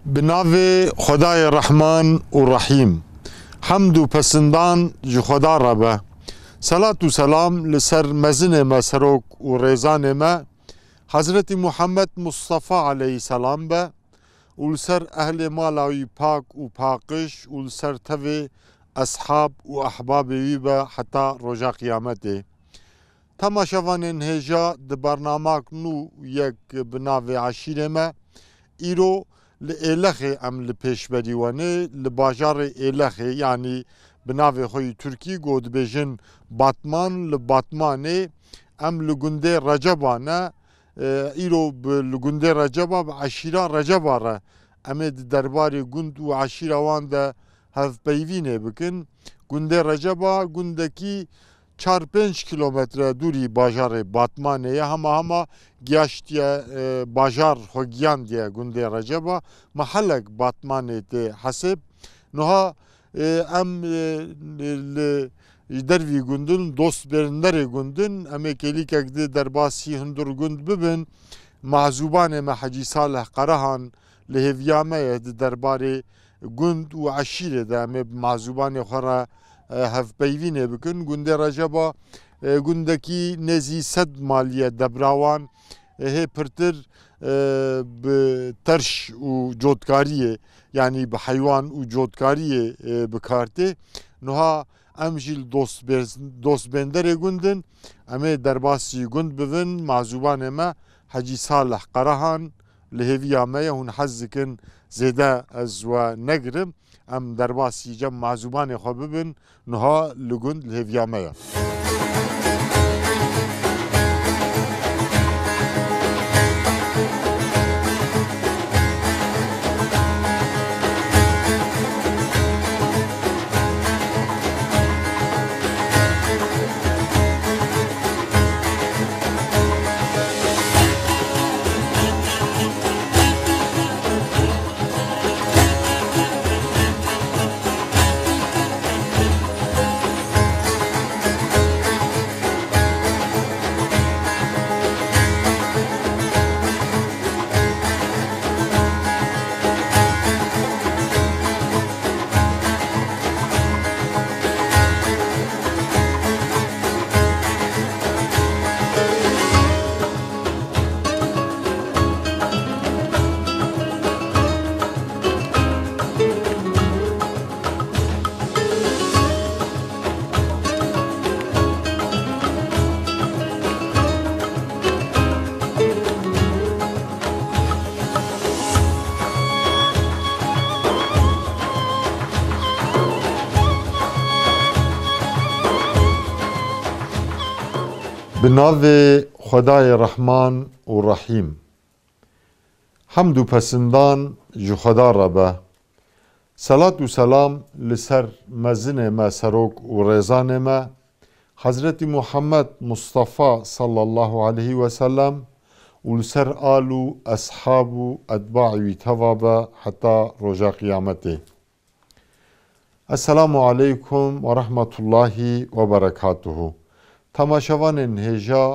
بناوی خدای رحمان و رحیم حمد و پسندان جی خدا را به صلات و سلام لسر مزن مسروک و ریزان ما حضرت محمد مصطفى علیه السلام به و لسر اهل مالاوی پاک و پاکش و لسر توی اصحاب و احباب وی به حتی رجا قیامته تماشاوان انهجا د برنامه نو یک بناوی عشیر ما ایرو لإلخي أم لپیشبریوانه لباجار إلخي يعني بناوی خوی ترکی گود بیجن باتمان لباتمانه أم لگنده رجبانه ایرو لگنده رجبا عشیره رجباره امید درباری گند و عشیره وان ده هف بیوینه بکن گنده رجبا گندکی 4-5 کیلومتر دوری باجار باتمانه همه گشتیه باجار خوگیان دیه گنده رجبا محلک باتمانه ده حسب نها ام دروی گندن دوست برندر گندن امی کلی که در باسی هندر گند ببین معزوبان ما حجی صالح قرهان لهویامه درباره گند و عشیره ده امی معزوبان خورا هف بیوینه بکن گنده رجبا گندکی نزی 100 مالیه دبراوان هی پرتر به ترش و جودکاریه یعنی به حیوان و جودکاریه بکارته نها امجیل دوست بندر گندن امی درباسی گند ببین معزوبان ما حجی صالح قرهان لهویامه هون حزکن زیده از و نگرم ام درباسی جم معزوبان خواه ببین نها لگند لهویامه بناوی خدای رحمان و رحیم حمد و پسندان جو خدا را به صلات و سلام لسر مزن ما سروک و ریزان ما حضرت محمد مصطفى صلی الله علیه و سلم و لسر آل و اصحاب و اتباع و توابه حتی رجا قیامته السلام علیکم و رحمت الله و برکاته تماشاوان انهجا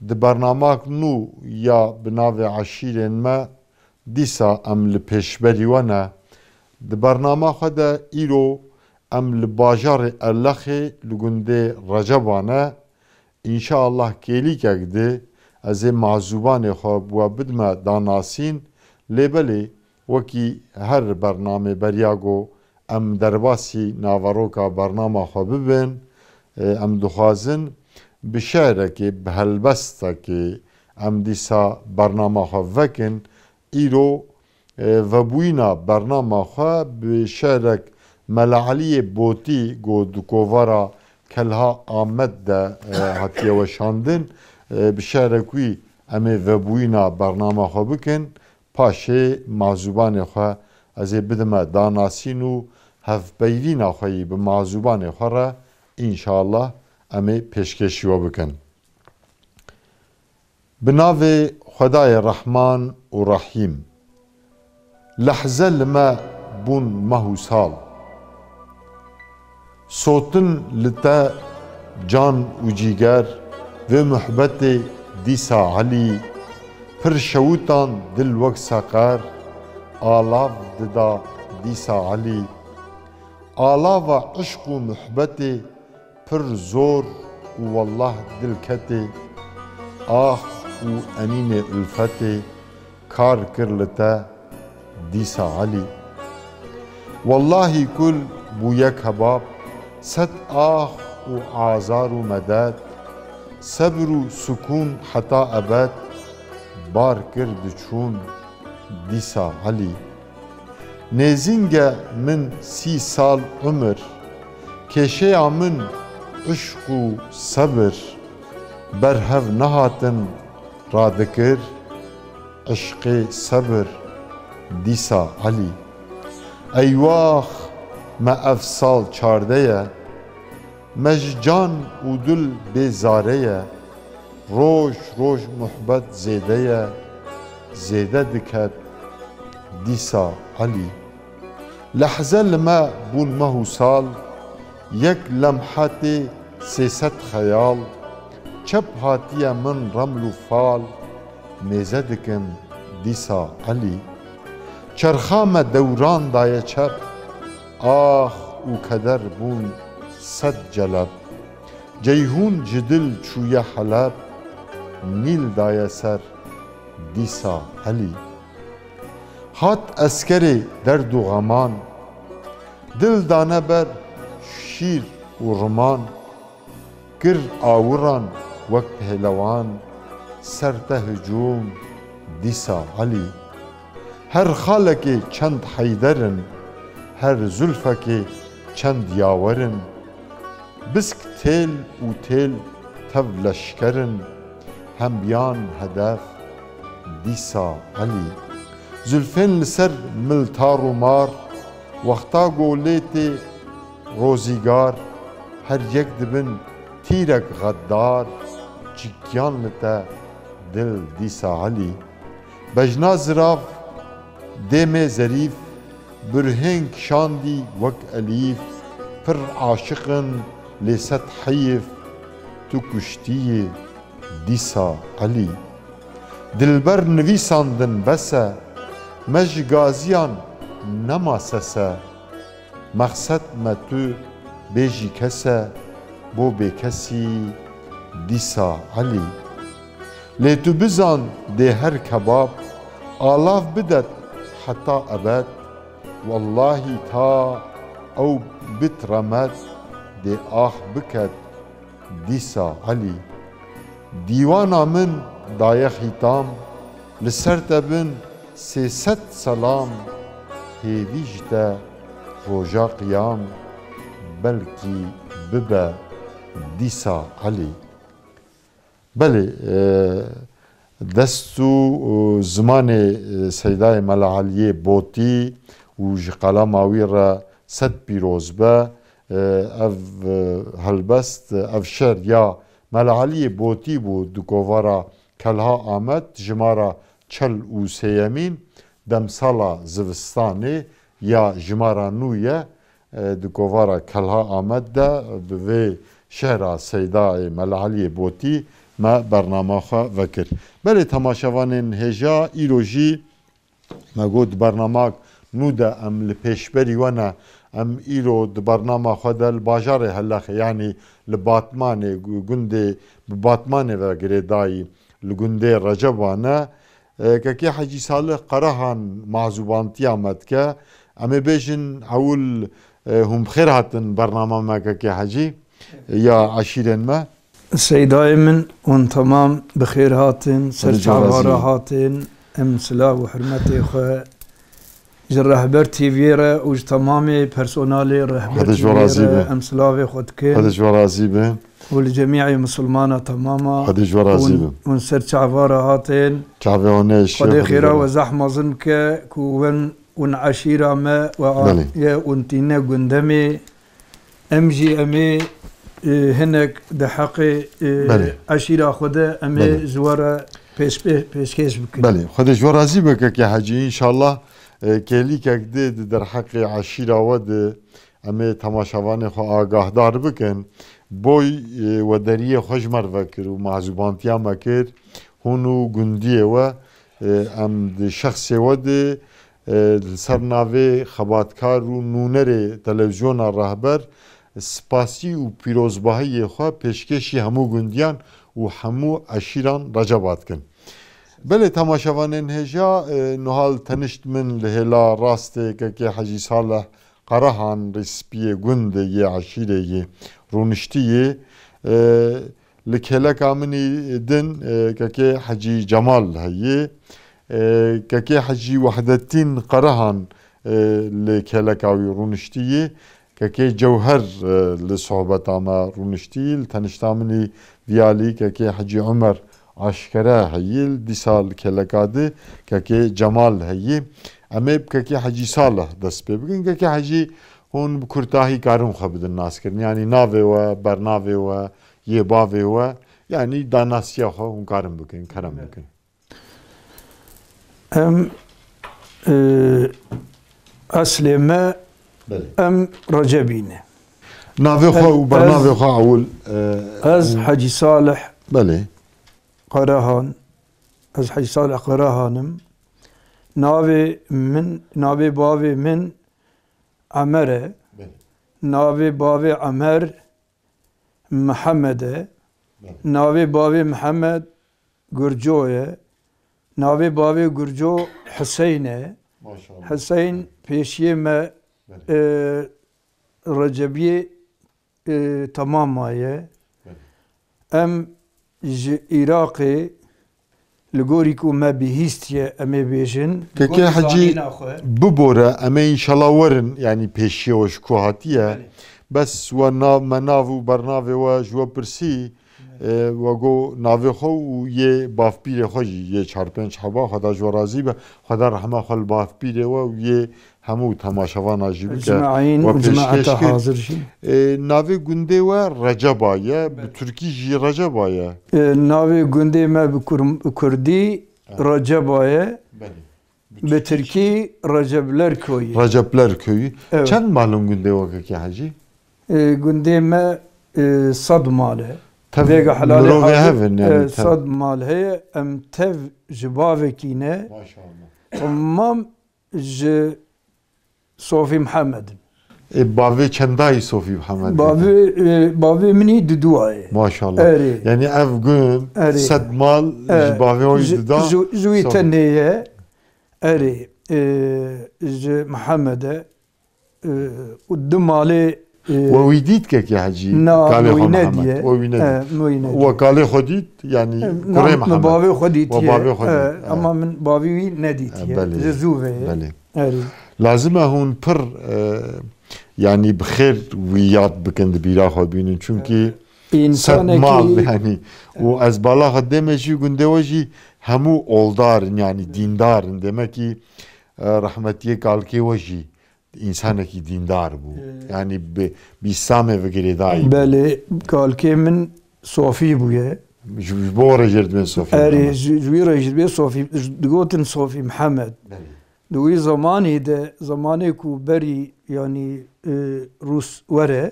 د برنامه نو یا بناوی عشیرین ما دیسا ام لپیشبریوانه د برنامه خود ایرو ام لباجار اللخی لگنده رجبانه انشاءالله کلی کگده از معزوبان خواب و بدم داناسین لیبلی وکی هر برنامه بریاگو ام درباسی ناوروکا برنامه خواب ببین ام دخوازن بشهره که به هلبسته که ام دیسا برنامه خواه وکن ایرو و بوینا برنامه خواه بشهره ملعلی بوتی گو دکوورا کلها آمد ده حتی وشاندن بشهره کوی امی و بوینا برنامه خواه بکن پاشه معزوبان خواه از بدم داناسین و هف بیوین خواهی به معزوبان خواه را انشاءالله امی پیشکشی و بکن بناوی خدای رحمان و رحیم لحظه لما بون مهو سال صوتن لتا جان و جیگر و محبت دیسا علی پر شوتان دل وک سقر آلاف ددا دیسا علی آلاف عشق و محبت پر زور و والله دلکت آخ و انین الفت کار کرلتا دیسا علی والله کل بو یک حباب صد آخ و آزار و مدد صبر و سکون حتا ابد بار کرد چون دیسا علی نزینگه من 30 سال عمر کشه من عشق و صبر برهو نهاتن را دکر عشق صبر دیسا علی ایواخ ما افسال 14 مججان و دل بیزاره روش روش محبت زیده زیده دکت دیسا علی لحظه لما بون مهو سال یک لمحات 300 خیال چپ هاتیه من رمل و فال میزه دکن دیسا علی چرخام دوران دایه چپ آخ و کدر بون 100 جلب جیهون جدل چویه حلب نیل دایه سر دیسا علی هات اسکری درد و غمان دل دانه بر شیر و رمان گر آوران وک پهلوان سرته هجوم دیسا علی هر خالکی چند حیدرن هر زلفکی چند یاورن بسک تیل و تیل تو لشکرن هم بیان هدف دیسا علی زلفین لسر ملتار و مار وقتا گولیت روزیگار هر یک دبن تیرک غدار چکیان لتا دل دیسا علی بجنا زراف دم ظریف برهنگ شاندی وک الیف پر عاشقن لست حیف تو کشتی دیسا علی دلبر نویساندن بسه مج گازیان نماسسه مقصد ما تو بیجی کسه بو بی کسی دیسا علی لی تو بزان ده هر کباب آلاف بدد حتا ابد والله تا او بترمد ده آخ بکد دیسا علی دیوانا من دایه خیتام لسر تبن 300 سلام هیویج ده روژا قیام بلکی ببه دیسا علی بله دستو زمان سیدای ملعالیه بوتی و جقالا ماوی را 100 پیروز به اف هلبست اف شر یا ملعالیه بوتی بود دکووارا کلها آمد جمارا 43 دمسالا زوستانی یا جمارا نویه دکووارا کلها آمد ده به شهر سیدای ملعالیه بوتی ما برنامه خواه وکر بله تماشاوان هجا ایروژی ما گود برنامه نو ده ام لپیشبری وانا ام ایرو ده برنامه خواه ده الباجار هلخ یعنی لباتمان گنده بباتمان و گریدای لگنده رجبانه که حجی صالح قراهان معزوبانتی آمد که اما بیشن اول هم خیر هاتن برنامه ما که حجی یا عشیرن ما سيداي من وان تمام بخير هاتن سرچاوارا هاتن ام سلا و حرمتي خو جرهبر تي فيرا و تمامي بيرسونالي رهبر تي فيرا ام سلاوي خدكن هذا جورازيبه ولجميع مسلمانا تماما هذا جورازيبه ون سرچاوارا هاتن چاوونش خدي خيرا و زحمه زنك كون ون عشيره ما و يا ونتينا قندمي امجي امي هناك ده حقي عشيرة خده أمي زوارة بيسكيس بكن بله خده جورازي بك يا حاجي إن شاء الله كلي كده در حق عشيرة ود أمي تماشاوان خو آگاه دار بكن بوي ودريه خجمر وكر ومعزوبانتيا مكر هونو گنديه و ام ده شخص ود سەر ناوێ خەباتکار و نونەرێ تەلەڤیزیۆنا ڕاهبەر سپاسی و پیرۆزباهیê xwe pêşkêşî hemû gundiyan û hemû eşîran receba dikin. Belê temaşevanên hêja nihal tenişt min li hêla rastêkekê Hecî Saleh Qerehan rêspiyê gundê yê eşîrê yê rûniştiyê li kêleka minî din kekê Hecî Cemal heye kekê Hecî Wehdettin Qerehan li kêleka wî rûniştiyê kekê Cewher li sohbeta me rûniştî li tenişta minî viyalî kekê Hecî Ömer Aşkere heye dîsa li kêleka dê kekê Cemal heye em ê bi kekê Hecî Saleh dest pê bikin kekê Hecî hûn bi kurtahî karin xwe bidin naskirin yanî navê we bernavê we yê bavê we yanî danasiya xwe hûn karin bikin kerem bikin. Em eslê me em Recebîne. Navê xwe û bernavê xwe ewil Ez Hecî Saleh belê Qerehan ez Hecî Saleh Qerehanım. Navê bavê min Emer e. Navê bavê Emer Mihemed e. Navê bavê Mihemed Gurco ye. Navê bavê Gurco Hüseyn e. Hüseyn pêşiyê me Recebiyê tamam maye. Em ji Iraqê li gorî ku me bihîstiye em ê bêjin. Kekê Hecî bibore em ê înşallah werin yanî pêşiye we ji ku hatiye bes we me nav û bernavê we ji we pirsî we got navê xwe û yê bavpîrê xwe jî yê çarpênc heba xweda ji we razî be xweda rehme xwe li bavpîrê we û yê hemû temaşevana jî bike navê gundê we Receba ye bi Tirkî jî Receba ye. Navê gundê me bi Kurdî Receba ye. Bi Tirkî Receplerköy. Receplerköy. Çend malum gundê we kekê Hecî? Gundê me 100 mal e. Vêga helalê hevin yani 100 mal heye em tev ji bavekî ne tamam ji Sofî Mihemedin. Bavê çendayî Sofî Mihemedin? Bavê minî didû ye. Maşallah. Yani ev gün 100 mal ji bavê wî dida. Ji wî tenê ye. Erê ji Mihemede û 2 malê وی دید که حجی کاله خود محمد و کاله خودید یعنی کره محمد باوی خودید اما من باوی ندید زوبه لازمه هون پر yani bixêr wî yad bikin di bîra xwe bînin çunkî sed mal yani û ez bala xwe demê jî gundê we jî hemû oldarin yani dîndarin demekî rehmetiyê kalkê we jî insanekî dîndar bû yani bi İslamê vigirêdayî. Belê kalkê min Sofî bûye. Ji bo re jê dibên Sofî. Erê ji wî re jî dibê Sofî digotin Sofî Mihemed. Di wî zamanê de zamanê ku berî yanî Rûs were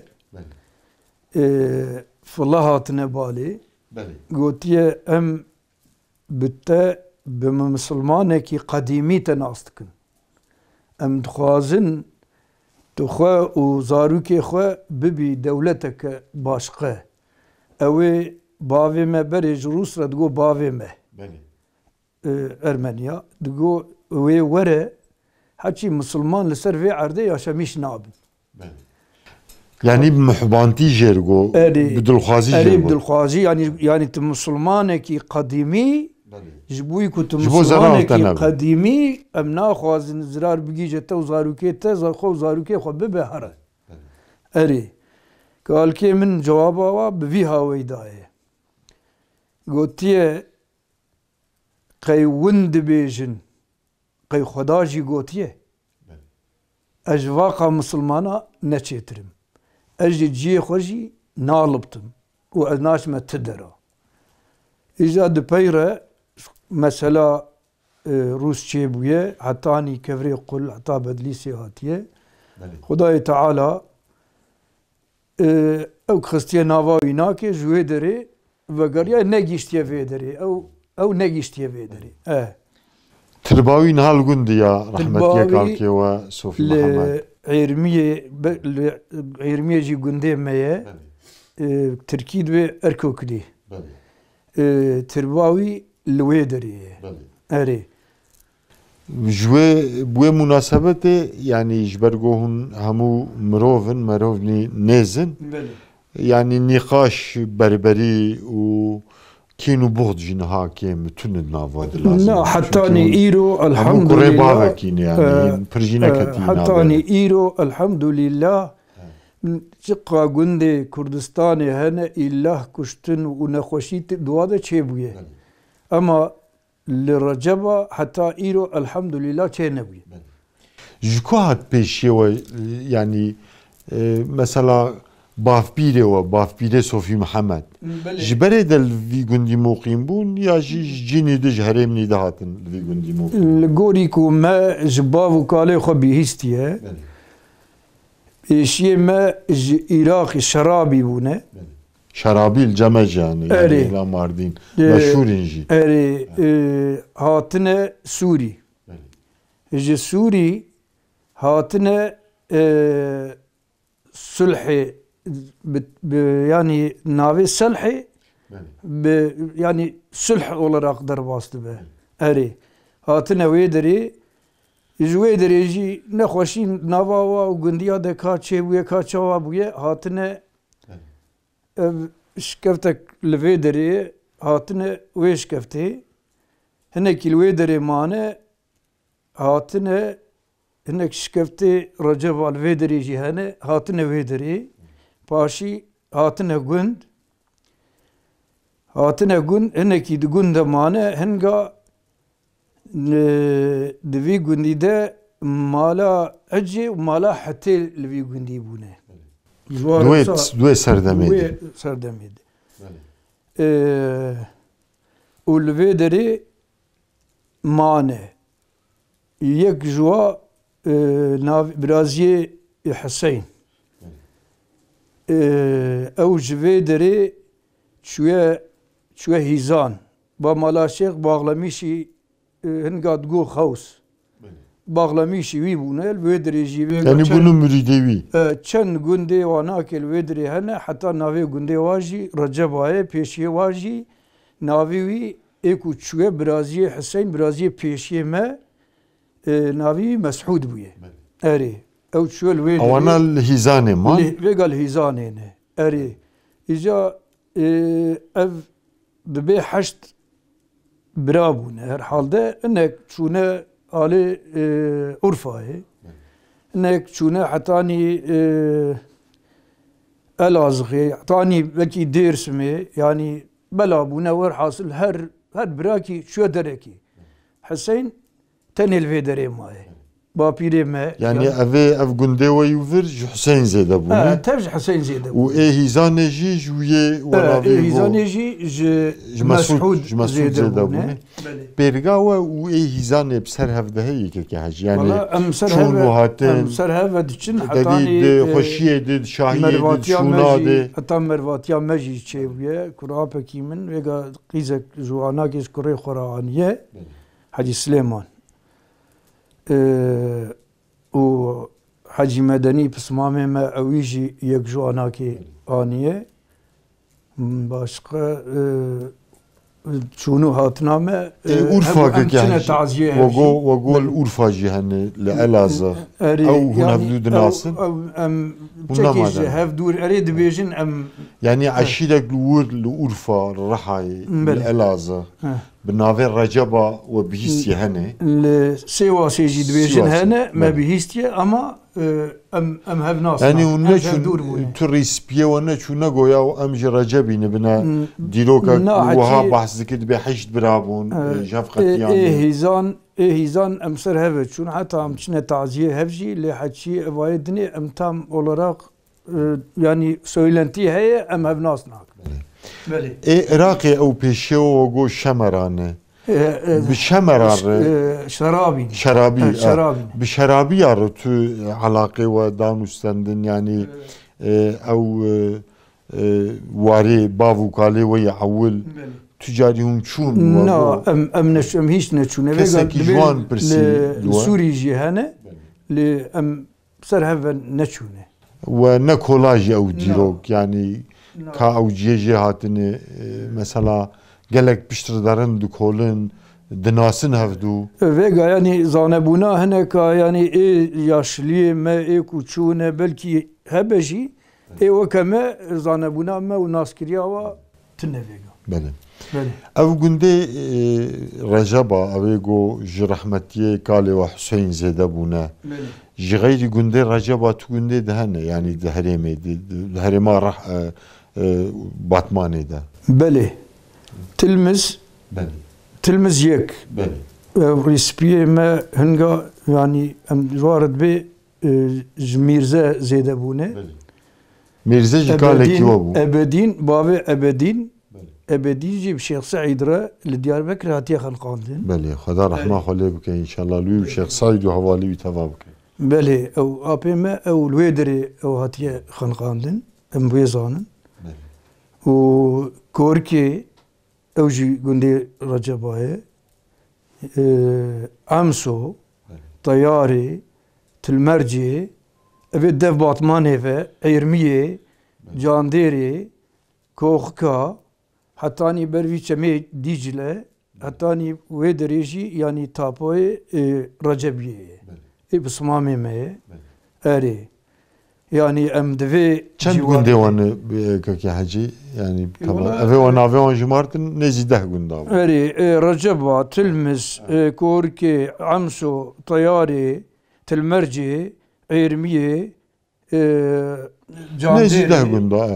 fila hatine balê gotiye em bi te bi misilmanekî qedîmî te nas dikin. Em dixwazin tu xwe û zarokê xwe bibî dewleteke başqe. Ew ê bavê me berê ji Rûs re digot bavê me Ermeniya digot wê were heçî misilman li ser vê erdê yaşemîş nabin. Yani mihbantî jê go bi dilxwazî jê bi dilxwazî yanî tu misilmanekî qedîmî ji bo ku tu misilmanekî qedîmî em naxwazin zirar bigîje te û zarokê te xwe û zarokê xwe bibe here. Erê kalkê min cewaba wa bi vî hawê daye. Gotiye qey win dibêjin qey xweda jî gotiye ez ji vaqa misilmana neçêtirim. Ez ji ciyê xwe jî nalibtim û ez naçime ti dera. Îja di peyre mesela Rûs çêbûye hetanî kevrê qul heta bedlîsê hatiye Xudayê Teala ew xistiye nava wî nake ji wê derê vegeriya negîştiye vê derê ew negîştiye vê derê. ترباوي نهال قندي يا رحمة يكالكي وصوفي محمد عيرمية جي قندي مايا تركيد بأركو كدي ترباوي الويدري أري جوه بوه مناسبته يعني جبرگوهن همو مروفني نيزن يعني نقاش بربري و كينو بغض جنها كيم تند نافاد لازم لا حتى اني ايرو الحمد لله يعني برجينا كتير حتى اني ايرو الحمد لله شقا قندي كردستاني هنا إله كشتن ونخوشيت دواده چه بويه اما لرجبا حتى ايرو الحمد لله چه نبويه جكو هات بيشي يعني مثلا بافبيره صوفي محمد جبره دل في قندي موقيم بون يا جيني دج هرمني دهاتن في قندي موقيم لغوريكو ما جباو كالي خو بيهستيه شيء ما عراقي شرابي بونه شرابي الجمج يعني لا ماردين مشهور انجي اري هاتنا سوري جي سوري هاتنا صلحي يعني نافي صلحي يعني صلح ولا اقدر واسطه به اري هاتنا ويدري جويدري يجي نخوشين نافا وغنديا دكا تشيبويه كاتشوا بويه هاتنا شكفتك الفيدري هاتنا ويش كفتي هناك الويدري مانه هاتنا هناك شكفتي رجب الفيدري جي هنا هاتنا ويدري باشي هاتنا قند هناك يدقند مانه هنقا دفي قندي ده مالا اجي ومالا حتى لفي قندي بونه دوي سردميدي سردميدي والفيدري مانه يك جوا برازي حسين او جفيدري شوية هيزان با مالا شيخ باغلميشي هنقا تقو خوس باغلميشي وي بونه الويدري جيبه يعني بونو مريدوي چند گندي واناك الويدري هنا حتى ناوي گندي واجي رجب آيه پیشي واجي ناوي وي ايكو چوه برازي حسين برازي پیشي ما ناوي مسعود بويه اري او چوه الويدري اوانا الهيزاني ما ويقال هيزاني اري اجا اف دبي حشت برابون her halde انك çune ali Urfa'yı انك çune hatani Elazığ'ı hatani belki Dersimi yani bela buna var hasıl her biraki şu dereki Hüseyin tenil ve deremay bapire me yani ev günde ve yuvir Hüseyin Zeyde bunu tevj Hüseyin Zeyde و هیزانجی جویه ولا هیزانجی مسعود زيده بونه برگاوه و هیزان بسر هفته هایی که هج يعني چون هاتن سر هفته دچن حتانی خوشیه دید شاهیه دید شوناده حتی مرواتیا مجی چیویه کرا پکیمن وگا قیزک جوانا کش کره خورانیه حجی سلیمان و حجی مدنی پسمامه ما اویجی یک جوانا کی آنیه başka şunu hatname Urfa ki وقول Urfa cihane لألازا أو هنا بدود ناصر تكيج هفدور أريد بيجن يعني عشيرك لور لأورفا الرحاي لألازا بالنافع رجبا وبهيستي هنا سوا سيجي بيجن هنا ما بهيستي أما ام هاف ناس يعني ونشون تريسبيه ونشون نقويا وام رجبي نبنا ديروكا وها بحث ذكر بحشت برابون جافقة يعني هيزان ام سر هفت شون حتى ام شنا تعزيه هفجي اللي حتشي وايدني ام تام اولاراق يعني سويلنتي هي ام هاف ناس ناك بلي عراقي او بيشيو وقو شمرانه بشمرار شرابي بشرابي يارو تو علاقه ودانوستندن يعني او واري بافو كالي ويعول tücari hun çûn نا ام نشم هیچ نچونه kesekî jwan pirsî سوری جی هنه لی ام سر هفن نچونه ve ne kolaj ew dîrok yani ka ew ciyê hatine mesela gelek piştırdarin dikolin dinasın hevdû Vega yani zanebuna hene ka yani yaşlıye me kuçune belki hebeji وكما زانبونا ما وناسكريا و تنفيغا بله او گنده رجبا اویگو جرحمتیه کالی و حسین زیده بونه جغیری گنده رجبا تو گنده دهنه يعني دهرمه دهرما راح باتمانه ده بله تلمز يك بله ريسبيه ما هنگا يعني ام وارد به جميرزه زيده بونه Mirze Jikaleki o bu. Ebedin, Babi Ebedin. Ebedin jib Şeyh Said'ra li Diyarbakır hatiye xalqandın. Beli, Xda rahma xole bike inşallah. Lüyüm Şeyh Said ve havali bir tava bike. Beli, ev apeme ev lüvederi ev hatiye xalqandın. Em buyezanın. O korki ev jî gundi Recepa'ye Amso, Tayari, Tilmerci, evet dev batmanê ve Eyrmiye, Canderê, Koxka, hatanî bervî çemê Dicle, hatanî wê derê jî yanî tapoyê Recepiyê ye. Bismamê me ye. Erê. Yani em divê çend gundê wan kekê hecî yani evê wan navê wan ji martin nêzî 10 gunda. Erê Receba, Tilmiz, Korkê, Amso, Tayarê, Tilmercê, Eyrmiye, Canderê. Ne 10 gunda?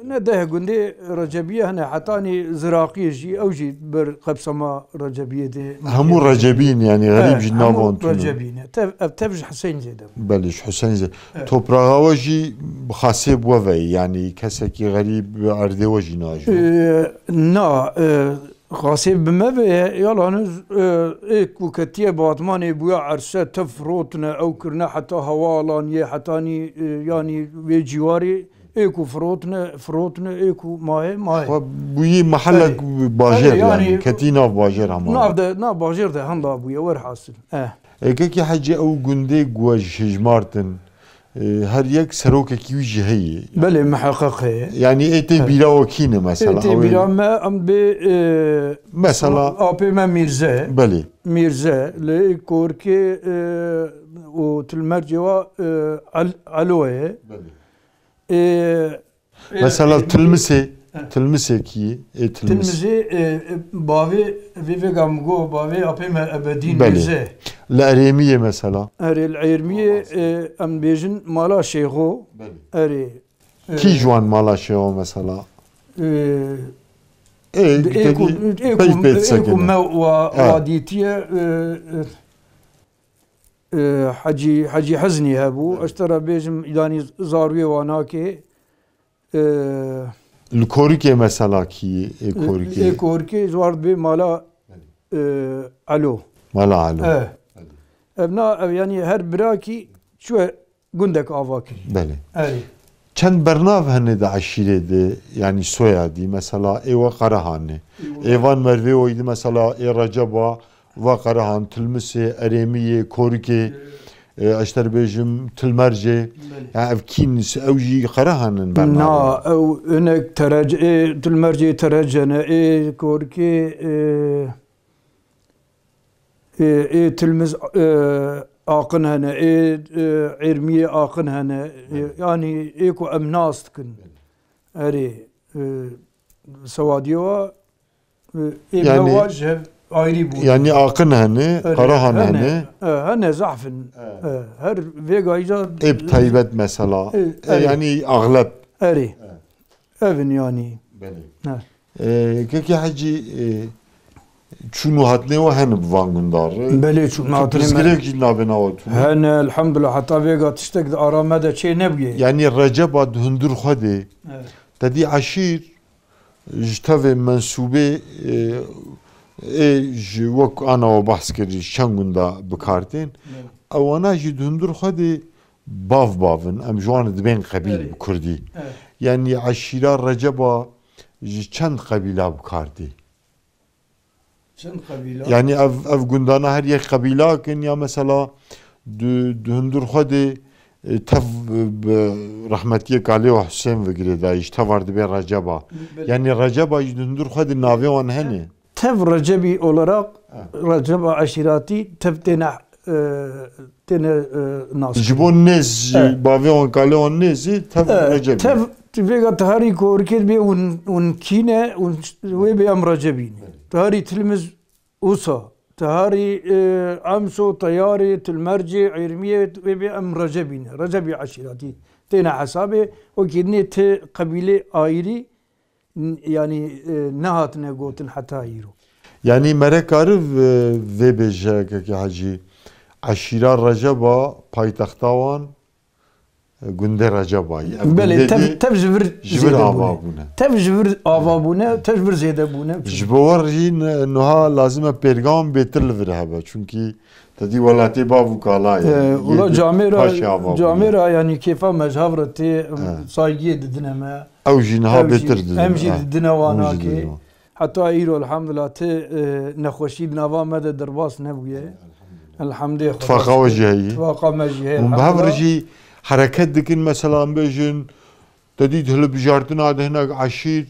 Ne 10 gundê Recebiye hene hatani Ziraqiye jî ew jî bir qebsema Recebiye de. Hemû Recebîn yani garîb ji navan tune. Recebîn. Tev ji Hüseyin zêde. Belê ji Hüseyin zêde. Toprağa we jî bi xasê bû ve yani kesekî garîb erdê we jî najo. Na xasê bime ve yalanız ku ketiye batmanê bûya erse tev firotine ew kirine heta hewalaniye hetani yani vê ciwarê Eko firotne eko maye. Bu iyi mahallek bajer yani keti nav bajer ama. Nav bajer de handa bu yer hasıl. Keki hacı ev günde guaj hijmartin her yek serokeki wî heye. Bele muhakkak heye. Yani ete bila vakine mesela. Ete bila me am be mesela apeme Mirze. Bele. Mirze le korke o tilmerciva aloye. Bele. Mesela tilmise ki tilmise bavi vivegam go bavi apeme ebedin bize la eremiye mesela erel eremiye am bejin mala şeyho eri ki juan mala şeyho mesela eko waditiye حجي حزني هابو اشترى بيجم يعني زاروية واناكي الكوريكي مثلا كي كوريكي كوريكي زوارد بي مالا الو مالا الو ابنا يعني هر براكي شو قندك افاكي بله چند برناv hene de aşire de yani soyadı mesela eva Karahan'ı evan Merve oydu mesela Receba ve Karahan, Tilmise, Eremiye, Korke, Aşter Bejim, Tilmerce, yani evkins, evji Karahan'ın ben. Na, ev önek terece, Tilmerce terecene, Korke, Tilmiz akın hene, Eremiye akın hene, yani eko emnastkın, eri, Savadiyo, yani yani akın hene, Karahan hene. Hene zahfın. Her vegayca. Eb taybet mesela. Yani ağlap. Eri. Evin yani. Beli. Keki hacı çunu hatne o hene bvan gundar. Beli çunu hatne. Prizgirek jilna bena o. Hene elhamdülillah hatta vega tiştek de aramada şey nebge. Yani Receba hundur khade. Dedi aşir jtave mensube ji wek ana we behs kirî çend gunda bikartên ewana jî hundir xwedê bavin em ji wan dibên qebîl Kurdî yani eşîra Receba ji çend qebîla bikartî Çend kabile. Yani ev gundana her yek kabila kin ya mesela hundur xwedê tev rahmetiye Kalê ve Hüseyin vegire dayîş tev vardı be Receba. Yani Receba ji hundur xwedê navê wan hene. Tev Recebi olarak Receba aşirati tev tene nas. Ji bo nêz bavê wan Kalê wan nêzî tev Recebi. Tev vega tarî ku orkêt bê un kîne un wê bê em Recebîne. Tarî tilmiz Usa. تهاري أمسو طياري تلمرجي عيرمية وبي أم رجبين رجبي عشيراتي تينا حسابي وكيدني تي قبيلة آيري يعني نهات نقوتن حتى يرو يعني مركاري في بيجاك كي حجي عشيرة رجبا بايتختاوان گنده رجبایی بله تف جبر جبر آوابونه تف جبر آوابونه تف جبر زیده بونه جبور جین نها لازمه پیغام بهتر لوره هبه چونکی تدی ولاتی بابو کالای ولا جامعه yani keyfa mezhavrati saygıya dedine me او جینها بهتر dedine امجی dedine وانا ki hatta ایرو الحمدلله ته نخوشی نوا مد درباس نبویه الحمدلله تفاقا وجهی تفاقا وجهی مبهورجی حرکت دکن مثلا بیشن دادید هل بجارتن آده هنگ عشیر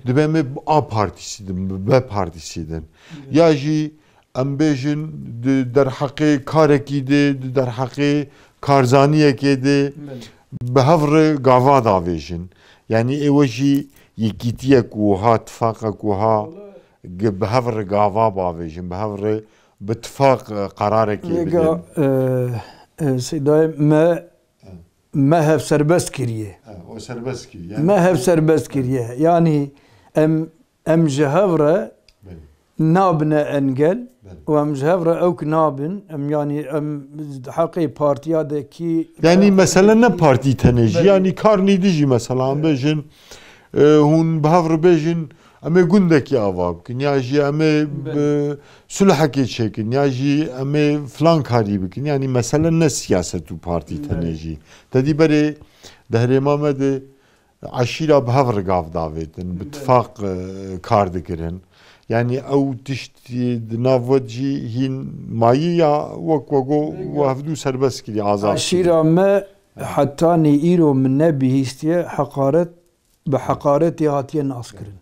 دبیم آ پارتیسیدن ب پارتیسیدن یا جی ام بیشن در حق کارکی ده در حق کارزانیه که ده به هفر گاوا داویشن یعنی ایوشی یکیتیه کوها اتفاق کوها به هفر گاوا باویشن به هفر باتفاق قراره که بدن سیدای ما هف سربست کریه o serbest ki yani ما هف سربست کریه yani ام جهوره نابنا انجل وام جهوره اوك نابن ام yani ام حقي partiyadaki yani mesela ne parti teneji yani karnidici mesela bejin hun bahavr bejin ame gundaki avab kin ya ji ame sulh ki çekin ya ji ame falan kari bikin yani mesela ne siyasetu parti teneji dedi beri dehrema med aşira bahavr gav davetin bitfaq kar dikirin yani ew tiştî navcî hin mayî ya wek wego wevdû serbest kiriye azad aşira me hatta ne îro min ne bihîstiye hakaret bi hakaretê hatiye nas kirin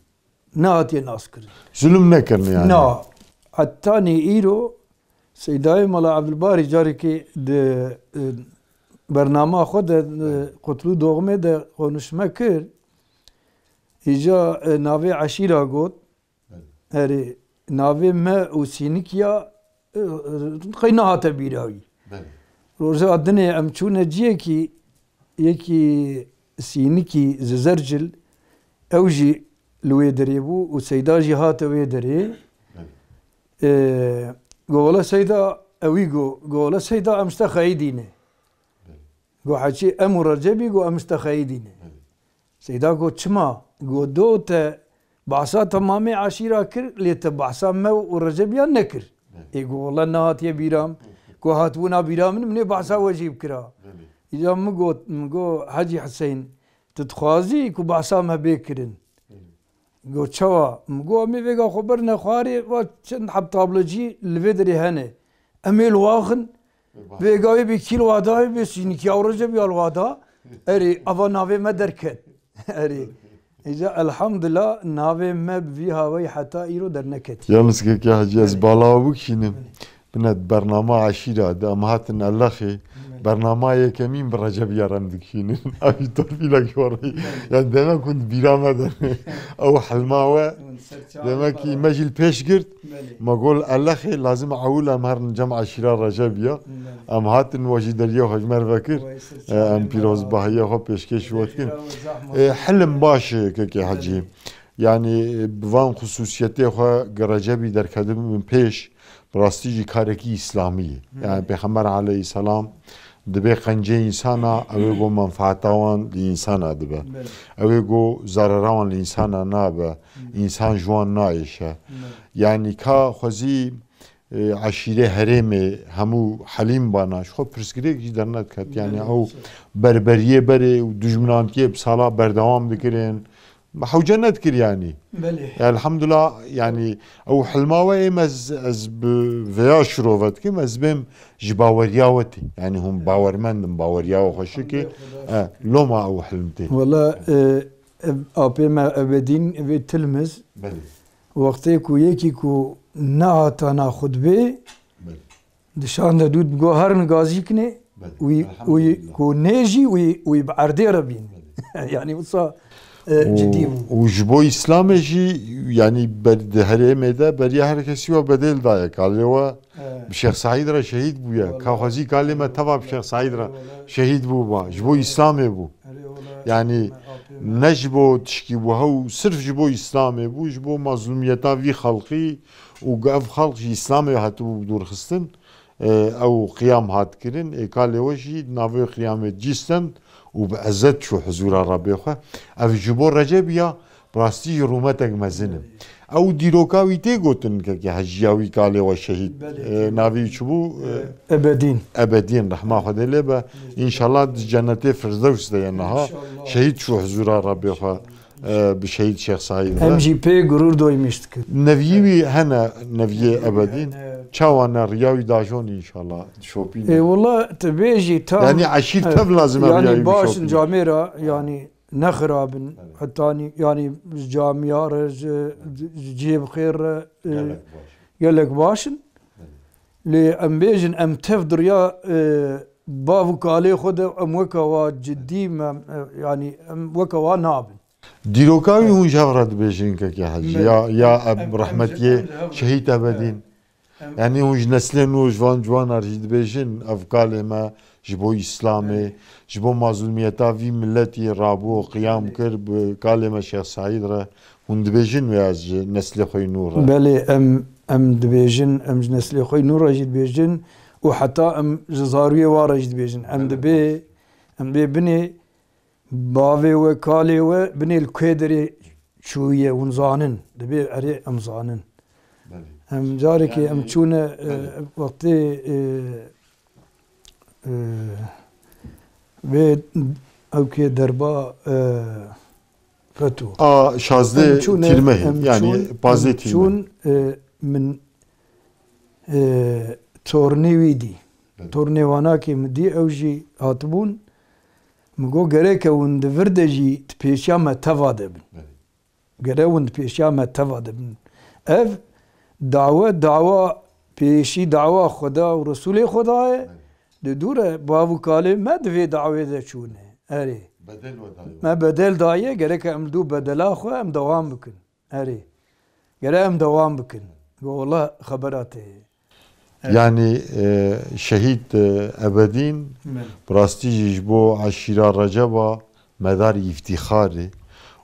ne hatiye nas kirin zulüm nekirin yani na hatta ne îro Seydayê Mala Abdulbarî carekê di bernama xwe de Qutlû Doğmê de konuşme kir îca navê eşîra got herê navê me û sînikiya qey nehate bîrawî roja dinê em çûne ciyekî yekî sînikî ji Zercil ew jî li wê derê bû û Seyda jî hate wê derê gola Seyda ewî gola Seyda em ji te xeyîdîne got heçî em û Recebî got em ji te xeyîdîne Seyda got çima got do te bahsa tamamê eşîra kir lê te bahsa me û Recebiyan nekir got wala nehatiye bîram got hatibûna bîra min min ê bahsa we jî bikira îca min got Hecî Hüseyin tu dixwazî ku bahsa me bê kirin got çawa min got em ê vêga xwe birine xwarê wa çend hebtablecî li vê derê hene em ê li waxin vêga wê bê kîl wa da wê bê sînikiya û Recebiya li wa da erê ava navê me derket erê îca elhamdillah navê me bi vî havayî heta îro derneketî yalnız ki hacı ez balav bikînim binet bernama eşîra de em hatin ellexê bernamaya kemîn bi Recebiya rem dikînin evî torpîlekî warî yani demek ku bîra me de ew helma we demek ki me jî li pêş girt me got ellexê lazim ewil em herin cem eşîra Recebiya em hatin we jî deriyê xwe ji me vekir em pîrozbahiya xwe pêşkêş wetkin hilim baş e kekê hecî yani bi van xusûsiyetê xwe Recebî derkedim min pêş rastî jî karekî İslamî ye yani Pêxember aleyhisselam dibe qencê însana ew ê got menfaeta wan li însana dibe ew ê got zarara wan li însana nabe însan ji wan naêşe yani ka xwezî eşîrê herêmê hemû helîm bana ji xwe pirsgirêk jî derneket yani ew berberiyê berê û dijminatiyê bi sala berdewam dikirin حوجة نذكر يعني بله الحمد لله يعني او حلماوي از بفيا شروفت كم از بهم جباورياوتي يعني هم باورمند باورياو خوشكي لو ما او حلمتي والله ابي ما ابدين في تلمز بله وقتی کو یکی کو نه تانا خود به بله دشان دود بگو هر نگازی کنه وی کو نجی وی بعرضه ربین يعني وصا جدي وجبو اسلام جي يعني برد هرمده بري herkesi و بدل دايك قال له بشيخ سعيد را شهيد بويا كاخذي كلمه تبع بشيخ سعيد را شهيد بو با جبو اسلام بو يعني نجبو تشكي بو هو صرف جبو اسلام بو جبو مظلوميتا في خلقي وقف خلق اسلام هاتو دور خستن او قيام هات كرين قال له وجي نافي قيامه جيستن وبعزت شو حضور ربي خو اف جبور رجب يا براستي رومتك مزنم او ديروكاوي تي قوتن كي حجياوي قال هو شهيد نافي شبو ابدين رحمه خد له ان شاء الله جنة فردوس دينها شهيد شو حضور ربي خو بشهيد شيخ سعيد ام جي بي غرور دويمشت نفيوي هنا نفي ابدين شاوانا رياوي داجون ان شاء الله شوبين اي والله تبيجي تام يعني عشير تب لازم يعني باش جاميرا يعني نخرب حتى يعني جاميار جيب خير قال لك باش لي ام بيجن ام تفدر يا بافو كالي خد ام وكا جدي يعني ام وكا ناب ديروكاوي هون جافرات بيجين كي حاج يا اب رحمتي شهيد ابدين يعني هون نسلين وجوان جوان ارجد بيجين افكال ما جبو اسلامي جبو مظلوميتا في ملتي رابو قيام كرب كلمه شيخ سعيد را هون دبيجين وياز نسل خوي نور بلي ام دبيجين ام نسل خوي نور جد بيجين وحتى ام جزاروي وارجد بيجين ام دبي بني باوي وكالي وبني الكيدري شويه ونزانن دبي اري ام زانن ام جارك ام تشونا وقتي به اوكي دربا فتو شازده تيرمه يعني بازي تيرمه من تورنيويدي تورنيوانا كي مدي اوجي هاتبون مگو گره که وند وردجی تپیشیا متواد بن گره وند پیشیا متواد بن اف دعوه پیشی دعوه خدا و رسول خدا دوره بابو کاله ما دوی دعوه ده چونه اری ما بدل دایه گره که ام دو بدلا خو ام دوام بکن اری گره ام دوام بکن والله خبراته يعني شهيد أبدين براستي جبو عشيرة رجبا مدار افتخاري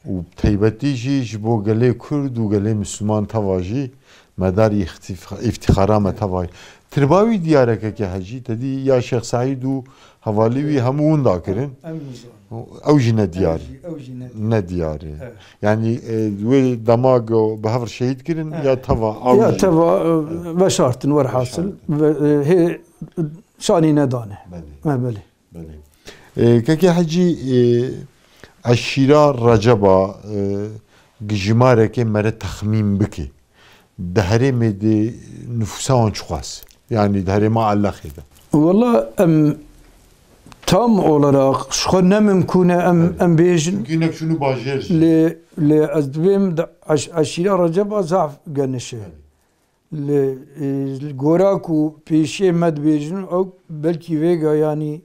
وبتيبتي جبو قلي كرد وقلي مسلمان تواجي مدار افتخارا ما تواجي ترباوي ديارك كحجي تدي يا شيخ سعيد وحواليوي همون داكرين او جنا دياري ندياري يعني وي دماغ بهفر شهيد كرين يا توا يا توا بشارت ور حاصل هي شاني ندانه ما بلي كاكي حجي عشيرة رجبا جمارك مره تخمين بكي دهري مدي نفسان شخاص يعني دهري ما على خيده والله tam olarak şu mümküne em bejin günlük şunu bajer le azbim aşira Recep zaf ganişe le goraku peşe med bejin o belki vega yani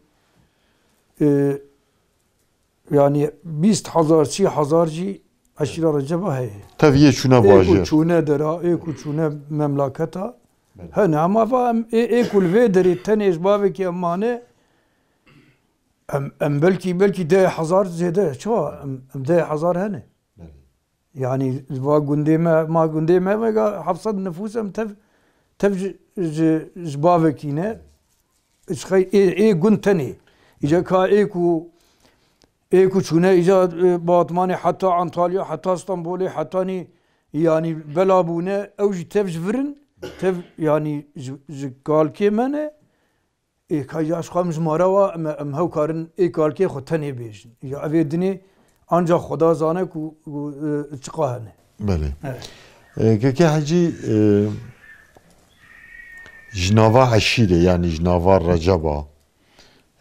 20,000 30,000 ji aşira Recep hay taviye şuna bajer şuna dera şuna memleketa hana ama fam kul vederi tenej baveki amane ام بلكي 10,000 زياده شو ام 10,000 هنا يعني ما قندي ما حفصت نفوسهم تف جبافكينا ايش خي اي قنتني اجا كا ايكو شونه اجا باطماني حتى انطاليا حتى اسطنبول حتى يعني بلابونه اوج تفجفرن تف يعني قال كيمنه ای کاش خواهم جماره و ام هاو کارن ای کار که خود تنی بیشن یا اویدنی ancak Xuda zane ku çıqa hene. Bele. Keke hacı jnava aşire yani jnava Receba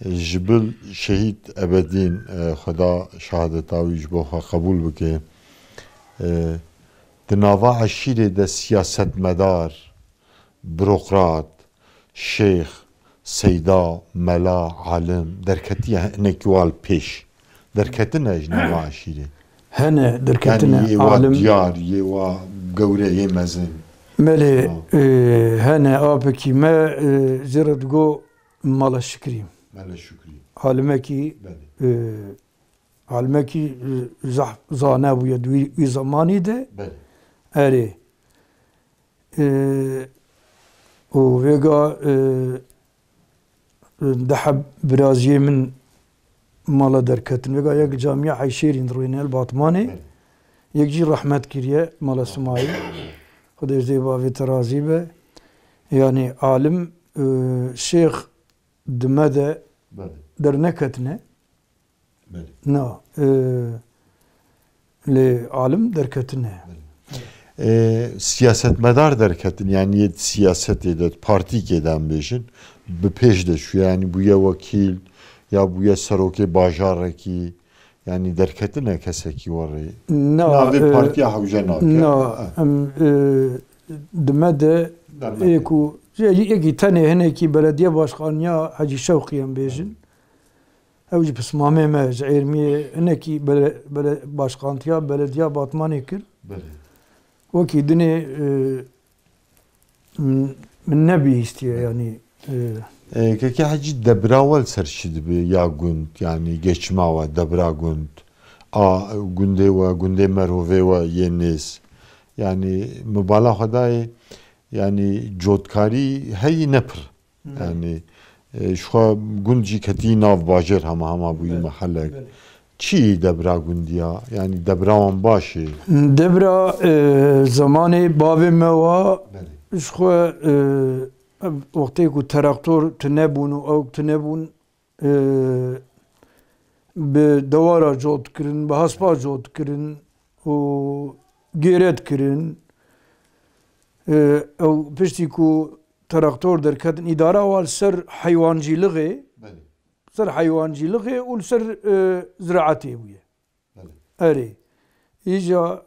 jibil şehit ebedin Xuda şehadetavi jbo kabul bike dinava aşire de siyasetmedar bürokrat şeyh seyda mela alim derketi nekwal peş derketine jnava aşire Hene derketine yani alim diyar yewa gavre yemezin mele hene apeki me zirat go mala şükrim mala şükri halimeki halimeki zana bu yedvi zamani de eri o vega dahab Braziye min mala derketin vega yek camia Hayşerin Ruynel Batmani yek ji rahmet kiriye mala Sumayi Xuda zeba ve terazi be yani alim şeyh demede derneketine na le alim derketine siyasetmedar derketin yani yet siyaset edet parti eden beşin bir peşde şu yani bu ya vakil ya bu ya saroke bajaraki yani derketine keseki var na ve parti havca na demede ku yeki tane heneki belediye başkanı Hacı Şevkiyen bejin evci pısmame me zirmiye heneki başkantıya belediye Batmanı kir vaki dine min nebi istiyor yani Keke hacı debravel serşidi bir ya gund yani geçma debra gund günde merhove ve yeniz yani mübalağa kadar yani codkari hey nepr yani şu gundci keti nav bajer hama bu mahalle çi debra gundiya yani debrawan başı debra zamanı bavê me wa şu وقتی که تراکتور تنبون و او تنبون به دوارا جود کرن به هسپا جود کرن و گیرت کرن او پشتی که تراکتور در کدن اداره وال سر حیوانجیلغه سر حیوانجیلغه و سر زراعتی بویه اره ایجا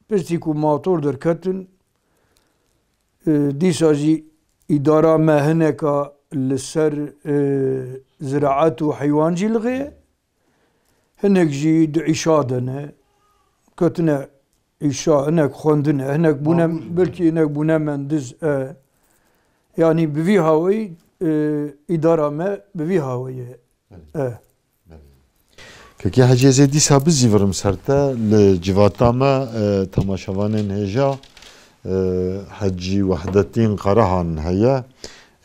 پشتی که موتور در کدن دیساجی اداره مهنکا لسر زراعت و حیوانجی لغه هنک جی دعیشا دنه کتنه عیشا هنک خوندنه هنک بونه بلکی هنک بونه مندز yani بوی هاوی اداره ما بوی هاوی که حجازه دیسا بزیورم سرتا لجواتا ما تماشاوانن هجا حجی وحدتین قرهان هیا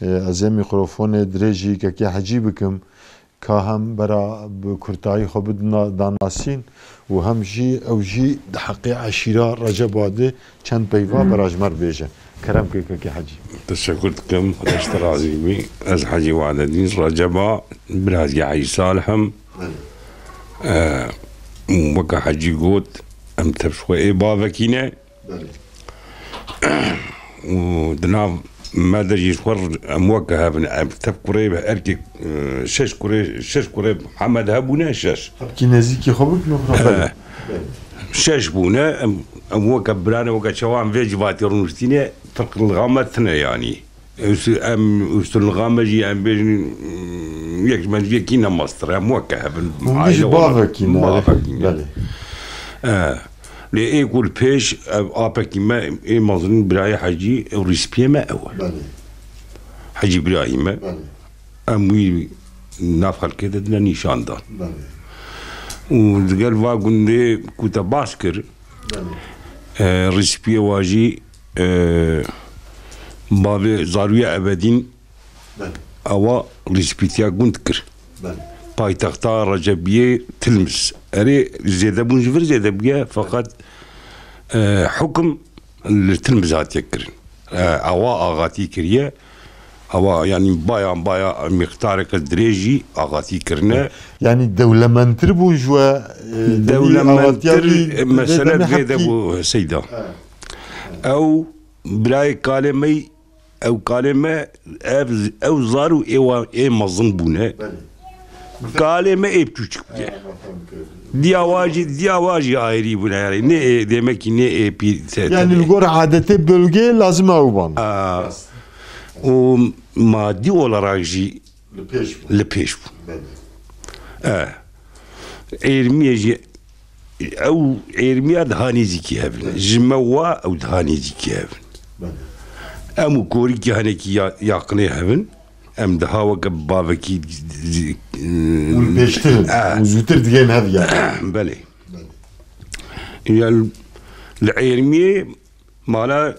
از میکروفون درجی که حجی بکم که هم برا بکرتای خود داناسین و هم جی او جی حق عشیره رجباده چند پیوا براجمر بیجه کرم که حجی تشکر کم خودش ترازی بی از حجی وحدتین رجبا برازی عیسال هم وکا حجی گوت ام تبشوه باوکینه ودنا ما درجي شور موجه ابن تفكري باركي شش كوري محمد هابونا شش كي نزيكي خبك نخرج شش بونا موجه برانا وقت شوام فيجي فاتيرونستيني فرق الغامة ثنا يعني وستر الغامة جي ام بين يك من في كينا مصر موجه ابن عائلة بافكينا لی ایکول پیش آپکی ما مازن برای حجی ریسپیه ما اول حجی برای ما امی نفر که دادن نشان داد و دیگر واقعی کوتا باز کرد ریسپیه واجی باوی زاروی ابدین اوا ریسپیتیا گند کرد پایتختا رجبیه تلمس أري زيادة بونجفر زيادة بيا فقط حكم التلمذات يكرن أوا أغاتي كريه هوا يعني بايا مقدار دريجي اغاتي كرنا يعني دولمنتر بو جوا دولمنتر مثلا غير ابو سيدا او براي كلمه او كلمه او زارو اي مظن بونه كلمه اي küçük diyavaji ayrı buna yani ne demek ki ne yani الغور adete bölge lazım avban o maddi olarak ji lepeş bu ermiye او ermiye dhanezi ki evin jmewa او dhanezi ki evin ام كوري كي هنيكي يقني هبن ام دهاوة بابكي والبيشتغل وزوتر ديان هذا يعني بلي يعني العيرمية مالا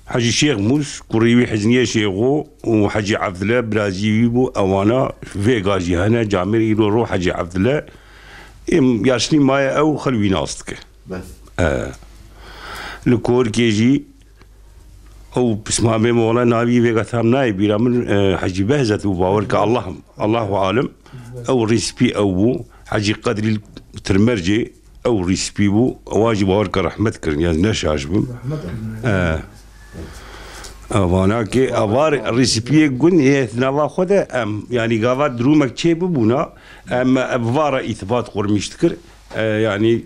حاجي شيخ موس كوريوي حزنية شيخو وحاجي عبد الله برازيلي بو اوانا فيغاجي هنا جامير يرو رو حاجي عبد الله ياشني مايا او خلوي ناستك بس الكور كيجي او بسمع بي مولا نابي فيغا ثام ناي بيرامن حجي بهزت وباورك الله عالم او ريسبي او حجي قدري ترمرجي او ريسبي بو واجب باورك رحمت كرن يعني نشاش بم وانا كي ابار ريسبي قن هي نوا خدا ام يعني قاvat درومك تشي بونا ام ابوار اثبات قرمشتكر يعني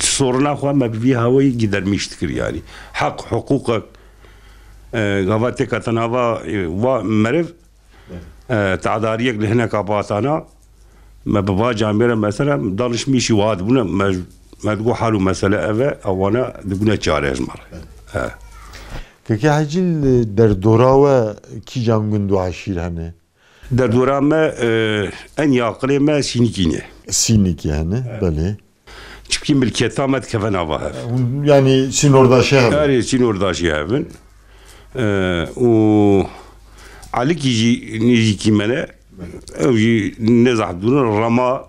صورنا خو ما بيها هوي قدر مشتكر يعني حق حقوقك غواتك تناوا ومرف تعداريك لهنا كاباتانا ما بابا جاميرا مثلا ضلش ميشي واد بنا ما تقول حاله مسألة أبا أو أنا دقنا تشارج مرة كي حاجل در دوراوة كي جام قندو عشير هنه در دورا ما أن يعقلي ما سينيكينه سينيكي هنه بله çünkü milkiyet amet kefen avah yani sin orada şey yapın yani sin orada şey yapın o Ali kiji nici kimene evji ne zahdun rama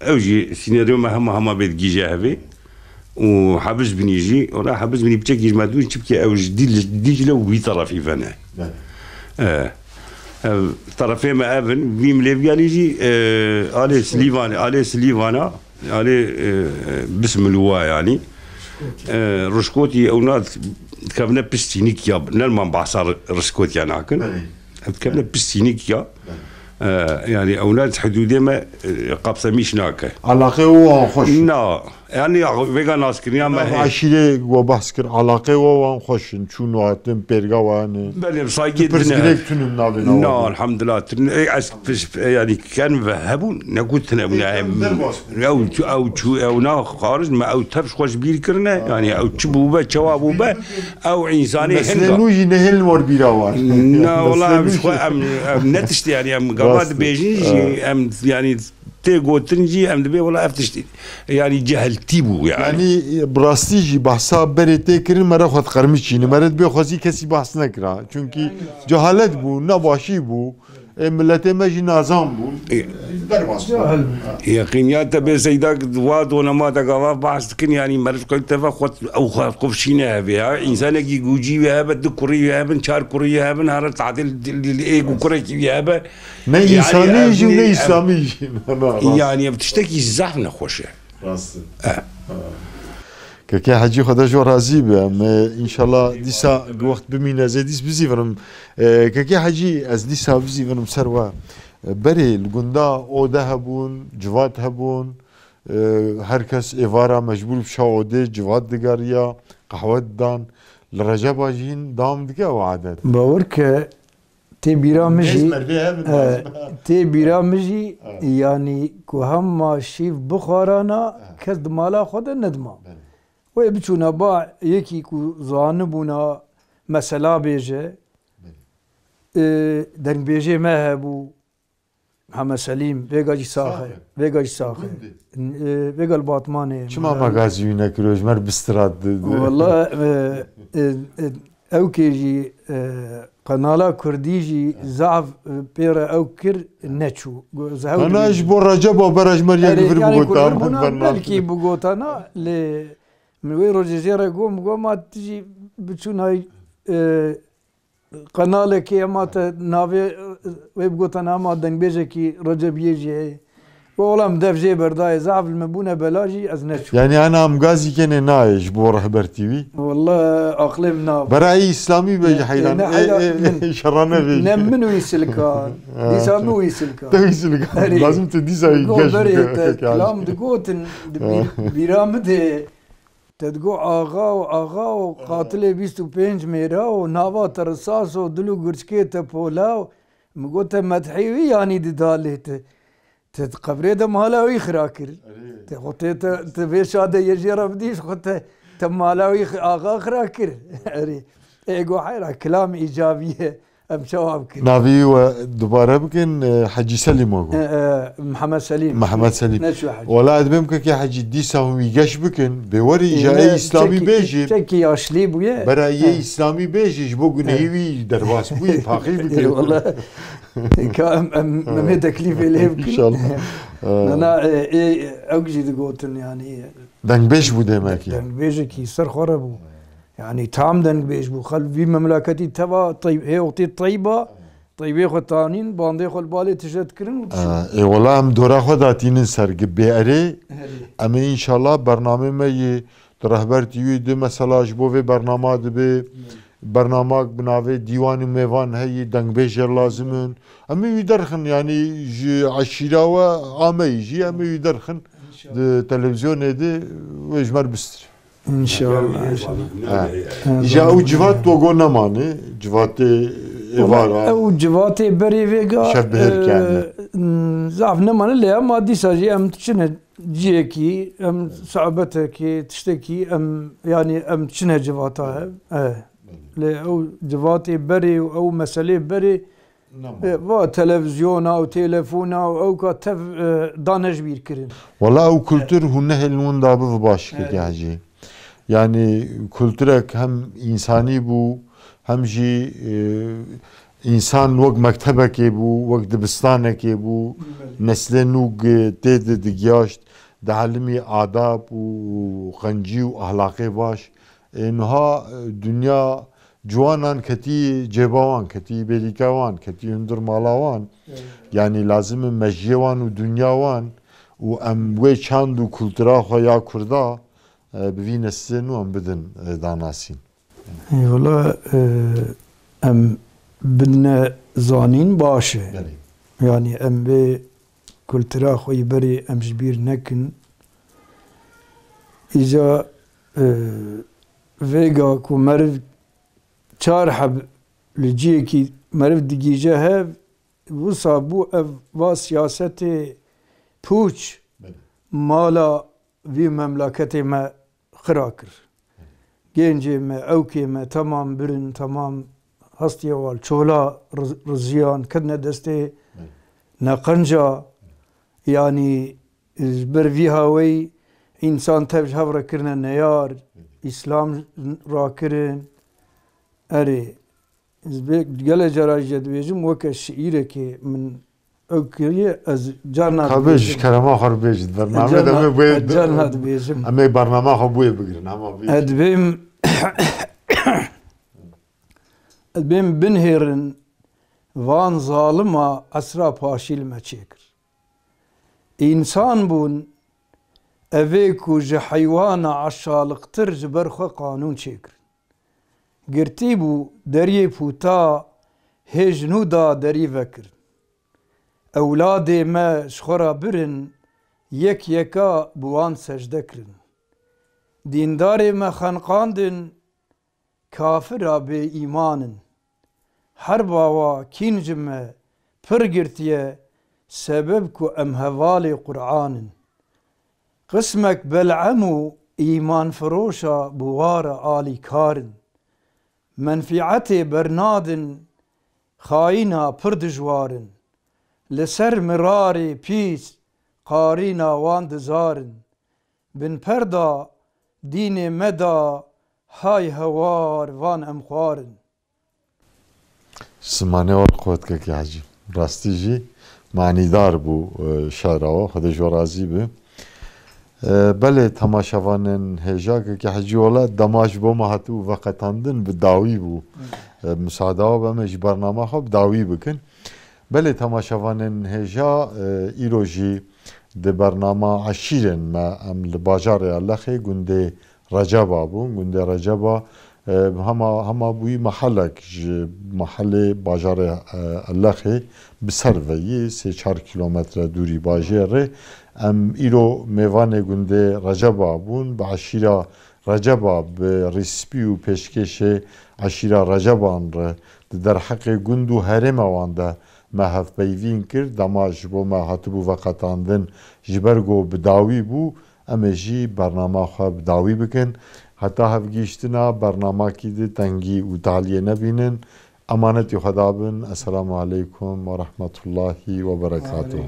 evji siniryo mahama bed gije abi o habis binici ona habis bini bıçak girmedun çünkü evji dil ve bir tarafı fene طرفي ما ابن بيم ليفياليجي علي سليفانا علي بسم الوا يعني رشكوتي اوناد كابنا بستينيك يا نلمان بعصر رشكوتي انا كن كابنا بستينيك يا يعني اولاد حدودي ما قابسه مش ناكه علاقه و خوش نا يعني فيغان اسكريا ما عشيره و باسكر علاقه و خوش چون واتن بيرغا وان بل صايد نا الحمد لله يعني كان ذهبون نقولت او نا خارج ما او تفش خوش بير كرنا يعني او تشبوبه جوابوبه او انساني هنگا نوجي نهل ور بيراوان نا والله مش نتشت يعني ام قباد بيجي ام يعني تيجي ام دبي ولا افتشتي يعني جهلتي بو يعني براستيجي بحسا بريتي كرين مرة خد قرمشي مرة بي خوزي كسي بحث نكرا چونكي جهالت بو نباشي بو ملتي ماجي نظام بو يقينيات بي سيداك دواد ونما تقوا بحث كن يعني مرة كنت فخوت او قفشينا بها انسان يجي جوجي بها بد كوري بها شار كوري بها هذا تعديل الايجو كوري بها نه انساني يجي ونه اسلامي يجي يعني بتشتكي الزحمه خوشه كي حاجي خدا جو راضي به ان شاء الله ديسا وقت بمين زيديس بزيفرم كي حاجي از ديسا بزيفرم سروا بري الغندا او دهبون جوات هبون هركس ايفارا مجبور بشاودي جوات دغاريا قهوه دان لرجب اجين دام دغه وعدت باورك تي برامجي يعني كوهم شيف بخارانا كد مالا خود ندما ويبچونا با يكي كو زانبونا مسلا بيجه دن بيجه ما هبو محمد سليم بيجاجي ساخر بيجا الباطماني شما مغازي نكروج مر بستراد والله او كيجي قنالا كرديجي زعف بيرا او كر نتشو انا اجبر رجب وبرج مريم في بوغوتانا بلكي بوغوتانا ل من وين روجيرا قوم ما تجي بتشون هاي قنالك اما نافي ويبقوتن اما دنبيجكي رجبيجي والله دفجي برداي زعف المبونه بلاجي ازنتشو يعني انا ام غازي كان نايش بو رهبر تي في والله اقلمنا براي اسلامي بيجي حيران شرانا بيجي نمنو يسلكان يسامو يسلكان يسلكان لازم تديسا يجاش كلام دقوتن بيرامده تدقو آغا و قاتل 25 ميرا و ناوا ترساس و دلو گرچكي تپولا مگوتا مدحيوي يعني ددالي تقبري ده مالاوي خراكر تخوتي تبيش هذا يجي رفديش خوتي تمالاوي آغا خراكر ايقو حيرا كلام ايجابيه ام شواب كده نافي ودوباره بكن حجي سليم وقو محمد سليم ولا ادبمك كي حجي ديسا هم يقش بكن بوري جاي اسلامي بيجي تشكي اشلي بويا براي اسلامي بيجي بو نهيوي درواس بوي فاقي بكن والله ما تكليف اليه بكن ان شاء الله انا اوجي دقوتن يعني دنگ بيش بو دماكي دنگ بيجي كي سر خربو يعني تام دنگ بيش بو خل في مملكتي تبع طيب هي وقتي طيبه طيبه خو تانين باندي خو بالي تجد كرن اي والله ام دورا خداتين سر بياري اما ان شاء الله برنامه ما رهبر تيوي دو مسالاج بو في برنامه دبي برنامه بناوي ديوان ميوان هي دنگ بيش لازمن اما يدرخن يعني عشيره و عامه يجي اما يدرخن تلفزيون دي ويجمر بستر ان شاء الله ان شاء الله جا او جوات توغو نمانه جوات ايوارا او جوات بري فيغا شبه الكامل زعف نمان اللي ما دي ساجي ام تشنه جيكي ام صعبتك تشتكي ام يعني ام تشنه جواتها او جوات بري او مساله بري و تلفزيون او تليفون او كتف دانش بير كرين والله او كولتور هنه هلون دابı باش كي yani kültürek hem insani bu hem jî insan wek mektebekê bû wek dibistanekê bû neslê nû tê digiyaşt di helimî adab û xencî û ahlaqê baş niha dünya ciwanan ketî cêba wan ketî bêrîka wan ketî hundir mala wan yani lazim e mejiyê wan û dünya wan û em wê çand û kultura xwe ya Kurda بفي نسن وام بدن داناسين والله ام بدنا زانين باشه يعني ام بي كولترا خوي بري ام جبير نكن اجا فيغا كو مرف چارحب لجيكي مرف دقيجه هف وصابو اف وا سياسة پوچ مالا في مملكتي ما خراكر جنجي ما اوكي ما تمام برن تمام هستيا وال چولا رزيان كدنا دستي نقنجا يعني برفي هاوي انسان تبج هفرا كرنا نيار اسلام راكرن اري زبيك جلا جراجد بيجم وك الشعيرك من اوكي از جرنا خبيج كلام اخر بيجد برنامج ده بيد جرنا بيجم اما برنامج خو بوي بغرن اما ادبيم بنهرن وان ظالما اسرا پاشیل مچيكر انسان بون اويكو ج حيوان عشالقتر جبرخه قانون چيكر گرتيبو دري فوتا هجنو دا دري وكر اولادي ما شخورا برن يك يكا بوان سجده کرن دینداري ما خنقاندن كافرا بي ايمانن حرباوا كينجمه پرگرتيه سبب كو امهوالي قرآنن قسمك بلعمو ايمان فروشا بوار آلي كارن منفعتي برنادن خاينا پردجوارن لسر مراري بيس قارينا وان دزارن بن پردا دين مدا هاي هوار وان امخوارن سمانه ور قوت که حجی راستی جی معنی دار بو شعرها خود جورازی به بله تماشاوانن هجا که حجی ولا دماج بو مهاتو وقتاندن بداوی بو مساعده و بمج برنامه خب داوی بکن بله تماشاوانن هجا ایروجی ده برنامه عشیرن ما ام لباجار اللخی گنده رجبا بو گنده رجبا هما بوی محلک محل باجار اللخی بسروی 3-4 کیلومتر دوری باجره ام ایرو میوان گنده رجبا بون با عشیره رجبا به ریسپی و پیشکش عشیره رجبان را در حق گندو هرم وانده ما هف بیوین کرد دماج بو ما هاتبو وقتاندن جبرگو بداوی بو امجی برنامه خواه بداوی بکن حتی هف گیشتنا برنامه کی ده تنگی و تعلیه نبینن امانت خدا بن السلام علیکم و رحمت الله و برکاته